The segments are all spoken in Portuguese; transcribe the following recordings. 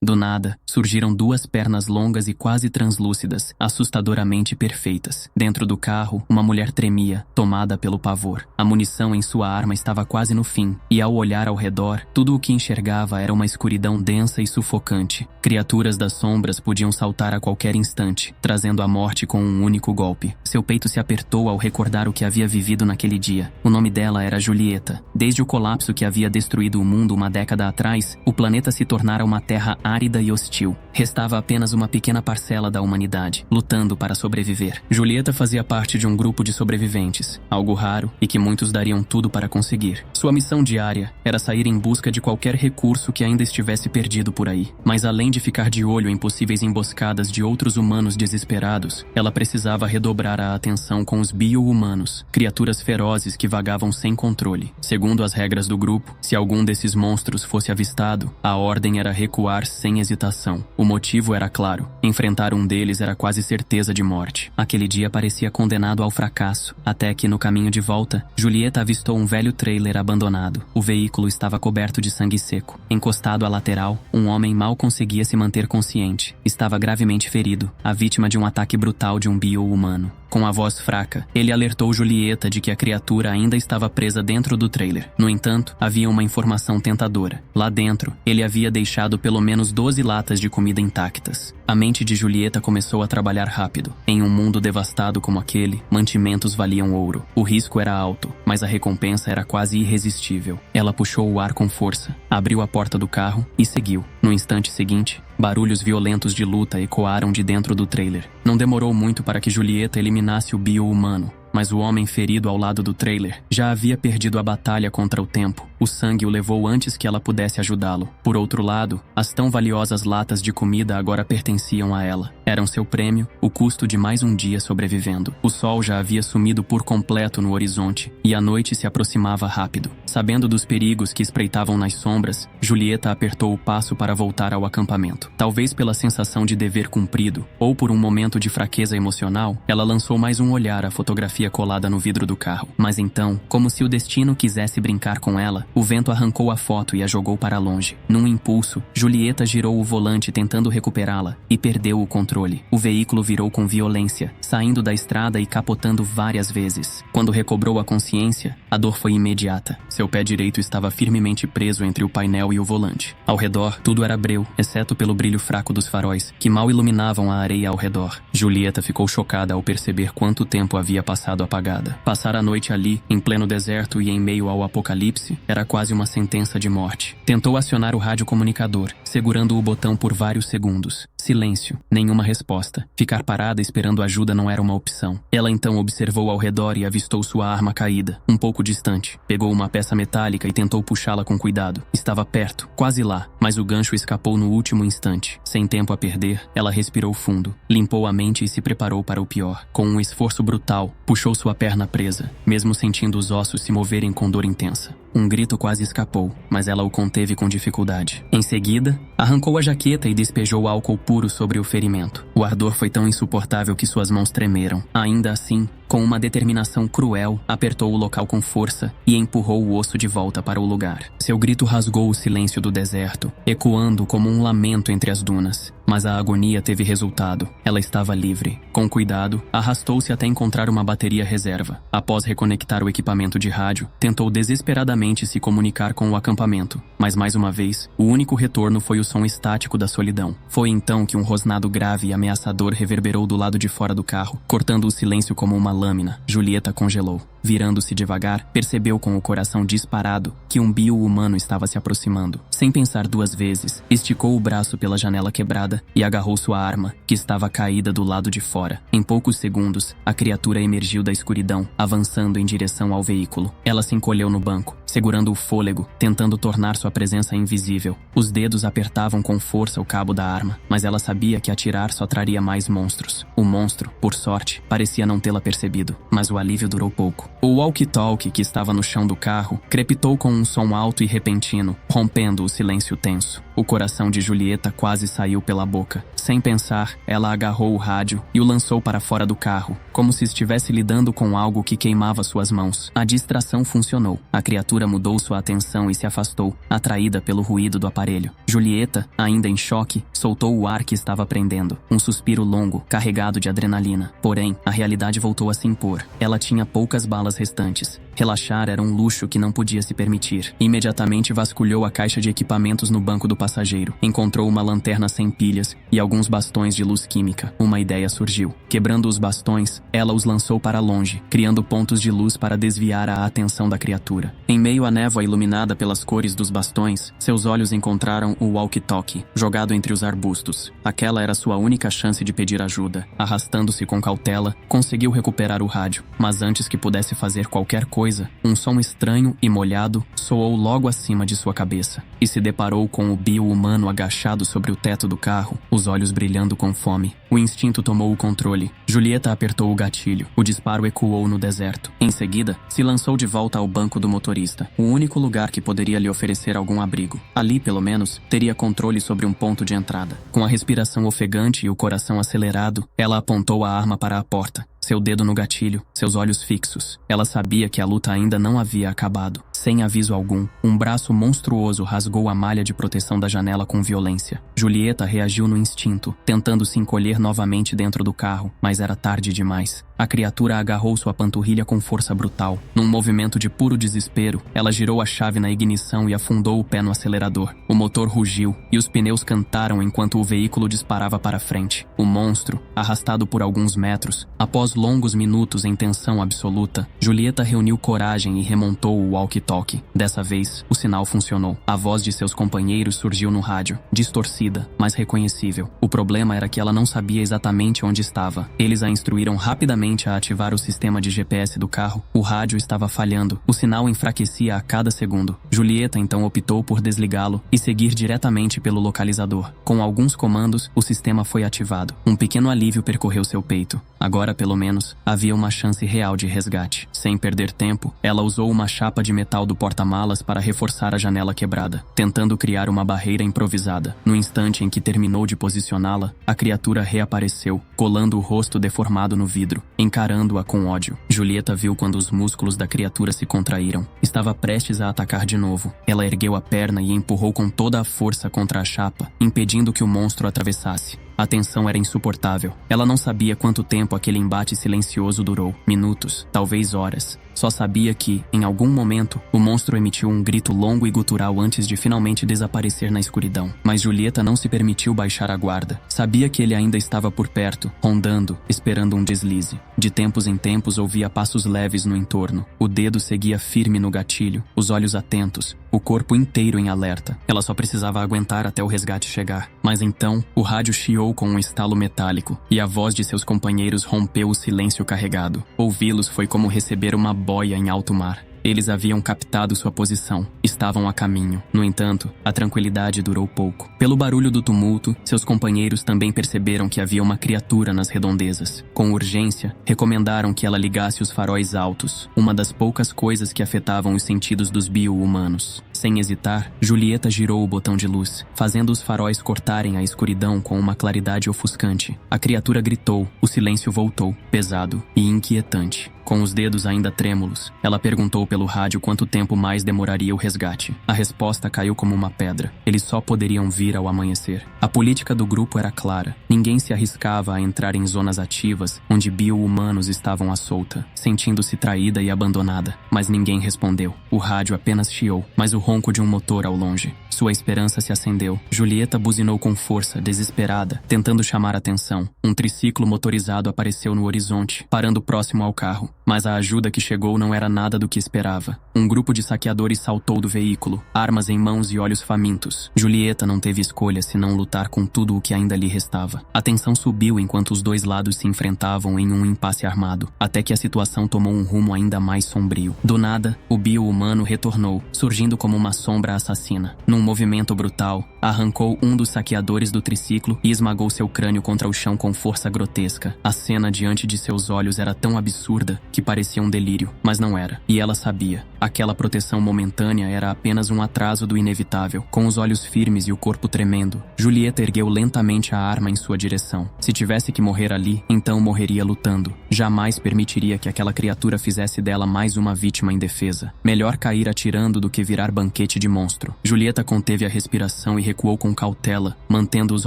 Do nada, surgiram duas pernas longas e quase translúcidas, assustadoramente perfeitas. Dentro do carro, uma mulher tremia, tomada pelo pavor. A munição em sua arma estava quase no fim, e ao olhar ao redor, tudo o que enxergava era uma escuridão densa e sufocante. Criaturas das sombras podiam saltar a qualquer instante, trazendo a morte com um único golpe. Seu peito se apertou ao recordar o que havia vivido naquele dia. O nome dela era Julieta. Desde o colapso que havia destruído o mundo uma década atrás, o planeta se tornara uma terra árida e hostil. Restava apenas uma pequena parcela da humanidade, lutando para sobreviver. Julieta fazia parte de um grupo de sobreviventes, algo raro e que muitos dariam tudo para conseguir. Sua missão diária era sair em busca de qualquer recurso que ainda estivesse perdido por aí. Mas além de ficar de olho em possíveis emboscadas de outros humanos desesperados, ela precisava redobrar a atenção com os bio-humanos, criaturas ferozes que vagavam sem controle. Segundo as regras do grupo, se algum desses monstros fosse avistado, a ordem era recuar sem hesitação. O motivo era claro: enfrentar um deles era quase certeza de morte. Aquele dia parecia condenado ao fracasso, até que no caminho de volta, Julieta avistou um velho trailer abandonado. O veículo estava coberto de sangue seco. Encostado à lateral, um homem mal conseguia se manter consciente. Estava gravemente ferido, a vítima de um ataque brutal de um bio-humano. Com a voz fraca, ele alertou Julieta de que a criatura ainda estava presa dentro do trailer. No entanto, havia uma informação tentadora. Lá dentro, ele havia deixado pelo menos 12 latas de comida intactas. A mente de Julieta começou a trabalhar rápido. Em um mundo devastado como aquele, mantimentos valiam ouro. O risco era alto, mas a recompensa era quase irresistível. Ela puxou o ar com força, abriu a porta do carro e seguiu. No instante seguinte, barulhos violentos de luta ecoaram de dentro do trailer. Não demorou muito para que Julieta eliminasse o bio-humano, mas o homem ferido ao lado do trailer já havia perdido a batalha contra o tempo. O sangue o levou antes que ela pudesse ajudá-lo. Por outro lado, as tão valiosas latas de comida agora pertenciam a ela. Eram seu prêmio, o custo de mais um dia sobrevivendo. O sol já havia sumido por completo no horizonte, e a noite se aproximava rápido. Sabendo dos perigos que espreitavam nas sombras, Julieta apertou o passo para voltar ao acampamento. Talvez pela sensação de dever cumprido, ou por um momento de fraqueza emocional, ela lançou mais um olhar à fotografia colada no vidro do carro. Mas então, como se o destino quisesse brincar com ela, o vento arrancou a foto e a jogou para longe. Num impulso, Julieta girou o volante tentando recuperá-la e perdeu o controle. O veículo virou com violência, saindo da estrada e capotando várias vezes. Quando recobrou a consciência, a dor foi imediata. Seu pé direito estava firmemente preso entre o painel e o volante. Ao redor, tudo era breu, exceto pelo brilho fraco dos faróis, que mal iluminavam a areia ao redor. Julieta ficou chocada ao perceber quanto tempo havia passado apagada. Passar a noite ali, em pleno deserto e em meio ao apocalipse, era quase uma sentença de morte. Tentou acionar o radiocomunicador, segurando o botão por vários segundos. Silêncio, nenhuma resposta. Ficar parada esperando ajuda não era uma opção. Ela então observou ao redor e avistou sua arma caída, um pouco distante. Pegou uma peça metálica e tentou puxá-la com cuidado. Estava perto, quase lá, mas o gancho escapou no último instante. Sem tempo a perder, ela respirou fundo, limpou a mente e se preparou para o pior. Com um esforço brutal, puxou sua perna presa, mesmo sentindo os ossos se moverem com dor intensa. Um grito quase escapou, mas ela o conteve com dificuldade. Em seguida, arrancou a jaqueta e despejou álcool puro sobre o ferimento. O ardor foi tão insuportável que suas mãos tremeram. Ainda assim, com uma determinação cruel, apertou o local com força e empurrou o osso de volta para o lugar. Seu grito rasgou o silêncio do deserto, ecoando como um lamento entre as dunas. Mas a agonia teve resultado. Ela estava livre. Com cuidado, arrastou-se até encontrar uma bateria reserva. Após reconectar o equipamento de rádio, tentou desesperadamente se comunicar com o acampamento. Mas mais uma vez, o único retorno foi o som estático da solidão. Foi então que um rosnado grave e ameaçador reverberou do lado de fora do carro, cortando o silêncio como uma lâmina. Julieta congelou. Virando-se devagar, percebeu com o coração disparado que um bio-humano estava se aproximando. Sem pensar duas vezes, esticou o braço pela janela quebrada e agarrou sua arma, que estava caída do lado de fora. Em poucos segundos, a criatura emergiu da escuridão, avançando em direção ao veículo. Ela se encolheu no banco, segurando o fôlego, tentando tornar sua presença invisível. Os dedos apertavam com força o cabo da arma, mas ela sabia que atirar só traria mais monstros. O monstro, por sorte, parecia não tê-la percebido, mas o alívio durou pouco. O walkie-talkie que estava no chão do carro crepitou com um som alto e repentino, rompendo o silêncio tenso. O coração de Julieta quase saiu pela boca. Sem pensar, ela agarrou o rádio e o lançou para fora do carro, como se estivesse lidando com algo que queimava suas mãos. A distração funcionou. A criatura mudou sua atenção e se afastou, atraída pelo ruído do aparelho. Julieta, ainda em choque, soltou o ar que estava prendendo. Um suspiro longo, carregado de adrenalina. Porém, a realidade voltou a se impor. Ela tinha poucas balas restantes. Relaxar era um luxo que não podia se permitir. Imediatamente vasculhou a caixa de equipamentos no banco do passageiro. Encontrou uma lanterna sem pilhas e alguns bastões de luz química. Uma ideia surgiu. Quebrando os bastões, ela os lançou para longe, criando pontos de luz para desviar a atenção da criatura. Em meio à névoa iluminada pelas cores dos bastões, seus olhos encontraram o walkie-talkie, jogado entre os arbustos. Aquela era sua única chance de pedir ajuda. Arrastando-se com cautela, conseguiu recuperar o rádio. Mas antes que pudesse fazer qualquer coisa, um som estranho e molhado soou logo acima de sua cabeça. E se deparou com o bio-humano agachado sobre o teto do carro, os olhos brilhando com fome. O instinto tomou o controle. Julieta apertou o gatilho. O disparo ecoou no deserto. Em seguida, se lançou de volta ao banco do motorista, o único lugar que poderia lhe oferecer algum abrigo. Ali, pelo menos, teria controle sobre um ponto de entrada. Com a respiração ofegante e o coração acelerado, ela apontou a arma para a porta. Seu dedo no gatilho, seus olhos fixos. Ela sabia que a luta ainda não havia acabado. Sem aviso algum, um braço monstruoso rasgou a malha de proteção da janela com violência. Julieta reagiu no instinto, tentando se encolher novamente dentro do carro, mas era tarde demais. A criatura agarrou sua panturrilha com força brutal. Num movimento de puro desespero, ela girou a chave na ignição e afundou o pé no acelerador. O motor rugiu e os pneus cantaram enquanto o veículo disparava para frente. O monstro, arrastado por alguns metros, após longos minutos em tensão absoluta, Julieta reuniu coragem e remontou o walkie-talkie. Dessa vez, o sinal funcionou. A voz de seus companheiros surgiu no rádio, distorcida, mas reconhecível. O problema era que ela não sabia exatamente onde estava. Eles a instruíram rapidamente a ativar o sistema de GPS do carro. O rádio estava falhando. O sinal enfraquecia a cada segundo. Julieta então optou por desligá-lo e seguir diretamente pelo localizador. Com alguns comandos, o sistema foi ativado. Um pequeno alívio percorreu seu peito. Agora, pelo menos, havia uma chance real de resgate. Sem perder tempo, ela usou uma chapa de metal do porta-malas para reforçar a janela quebrada, tentando criar uma barreira improvisada. No instante em que terminou de posicioná-la, a criatura reapareceu, colando o rosto deformado no vidro, encarando-a com ódio. Julieta viu quando os músculos da criatura se contraíram. Estava prestes a atacar de novo. Ela ergueu a perna e empurrou com toda a força contra a chapa, impedindo que o monstro atravessasse. A tensão era insuportável. Ela não sabia quanto tempo aquele embate silencioso durou. Minutos, talvez horas. Só sabia que, em algum momento, o monstro emitiu um grito longo e gutural antes de finalmente desaparecer na escuridão. Mas Julieta não se permitiu baixar a guarda. Sabia que ele ainda estava por perto, rondando, esperando um deslize. De tempos em tempos ouvia passos leves no entorno. O dedo seguia firme no gatilho, os olhos atentos, o corpo inteiro em alerta. Ela só precisava aguentar até o resgate chegar. Mas então, o rádio chiou com um estalo metálico, e a voz de seus companheiros rompeu o silêncio carregado. Ouvi-los foi como receber uma boia em alto mar. Eles haviam captado sua posição, estavam a caminho. No entanto, a tranquilidade durou pouco. Pelo barulho do tumulto, seus companheiros também perceberam que havia uma criatura nas redondezas. Com urgência, recomendaram que ela ligasse os faróis altos, uma das poucas coisas que afetavam os sentidos dos bio-humanos. Sem hesitar, Julieta girou o botão de luz, fazendo os faróis cortarem a escuridão com uma claridade ofuscante. A criatura gritou, o silêncio voltou, pesado e inquietante. Com os dedos ainda trêmulos, ela perguntou pelo rádio quanto tempo mais demoraria o resgate. A resposta caiu como uma pedra. Eles só poderiam vir ao amanhecer. A política do grupo era clara. Ninguém se arriscava a entrar em zonas ativas onde bio-humanos estavam à solta, sentindo-se traída e abandonada. Mas ninguém respondeu. O rádio apenas chiou, mas o ronco de um motor ao longe. Sua esperança se acendeu. Julieta buzinou com força, desesperada, tentando chamar atenção. Um triciclo motorizado apareceu no horizonte, parando próximo ao carro. Mas a ajuda que chegou não era nada do que esperava. Um grupo de saqueadores saltou do veículo, armas em mãos e olhos famintos. Julieta não teve escolha senão lutar com tudo o que ainda lhe restava. A tensão subiu enquanto os dois lados se enfrentavam em um impasse armado, até que a situação tomou um rumo ainda mais sombrio. Do nada, o bio-humano retornou, surgindo como uma sombra assassina. Num movimento brutal, Arrancou um dos saqueadores do triciclo e esmagou seu crânio contra o chão com força grotesca. A cena diante de seus olhos era tão absurda que parecia um delírio, mas não era. E ela sabia. Aquela proteção momentânea era apenas um atraso do inevitável. Com os olhos firmes e o corpo tremendo, Julieta ergueu lentamente a arma em sua direção. Se tivesse que morrer ali, então morreria lutando. Jamais permitiria que aquela criatura fizesse dela mais uma vítima indefesa. Melhor cair atirando do que virar banquete de monstro. Julieta conteve a respiração e recuou com cautela, mantendo os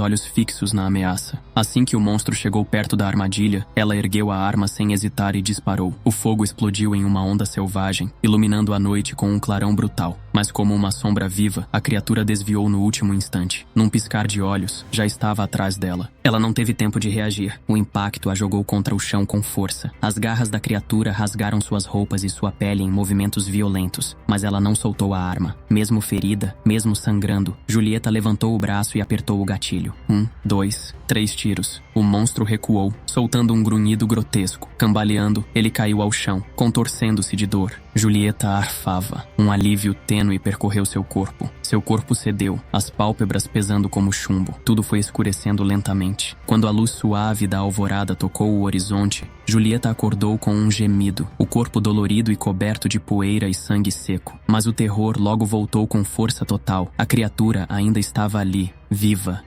olhos fixos na ameaça. Assim que o monstro chegou perto da armadilha, ela ergueu a arma sem hesitar e disparou. O fogo explodiu em uma onda selvagem, iluminando a noite com um clarão brutal. Mas como uma sombra viva, a criatura desviou no último instante. Num piscar de olhos, já estava atrás dela. Ela não teve tempo de reagir. O impacto a jogou contra o chão com força. As garras da criatura rasgaram suas roupas e sua pele em movimentos violentos, mas ela não soltou a arma. Mesmo ferida, mesmo sangrando, Julieta levantou o braço e apertou o gatilho. 1, 2, 3 tiros. O monstro recuou, soltando um grunhido grotesco. Cambaleando, ele caiu ao chão, contorcendo-se de dor. Julieta arfava. Um alívio tênue percorreu seu corpo. Seu corpo cedeu, as pálpebras pesando como chumbo. Tudo foi escurecendo lentamente. Quando a luz suave da alvorada tocou o horizonte, Julieta acordou com um gemido, o corpo dolorido e coberto de poeira e sangue seco. Mas o terror logo voltou com força total. A criatura ainda estava ali, viva.